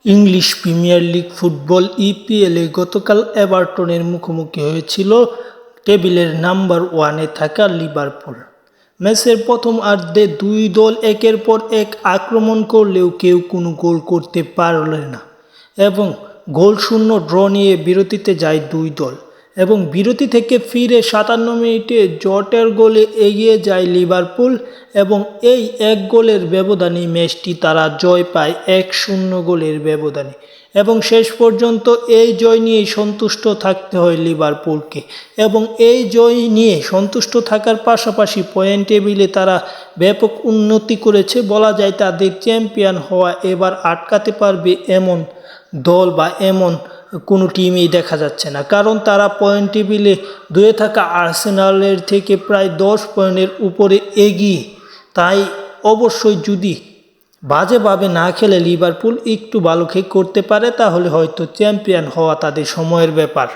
English premier league football ইপিএলে গতকাল এভারটনের মুখোমুখি হয়েছিল টেবিলের নাম্বার ওয়ানে থাকা লিভারপুল। ম্যাচের প্রথম অর্ধে দুই দল একের পর এক আক্রমণ করলেও কেউ কোনো গোল করতে পারল না এবং গোলশূন্য ড্র নিয়ে বিরতিতে যায় দুই দল এবং বিরতি থেকে ফিরে 57 মিনিটে জটের গোলে এগিয়ে যায় লিভারপুল এবং এই এক গোলের ব্যবধানে ম্যাচটি তারা জয় পায় 1-0 গোলের ব্যবধানে এবং শেষ পর্যন্ত এই জয় নিয়ে সন্তুষ্ট থাকতে হয় লিভারপুলকে এবং এই জয় নিয়ে সন্তুষ্ট থাকার পাশাপাশি পয়েন্ট টেবিলে তারা ব্যাপক উন্নতি করেছে। বলা যায় তাদের চ্যাম্পিয়ন হওয়া এবার আটকাতে পারবে এমন দল বা এমন কোনো টিমই দেখা যাচ্ছে না, কারণ তারা পয়েন্ট টেবিলে দুয়ে থাকা আর্সেনালের থেকে প্রায় 10 পয়েন্টের উপরে এগিয়ে। তাই অবশ্যই যদি বাজেভাবে না খেলে লিভারপুল একটু ভালো করতে পারে তাহলে হয়তো চ্যাম্পিয়ন হওয়া তাদের সময়ের ব্যাপার।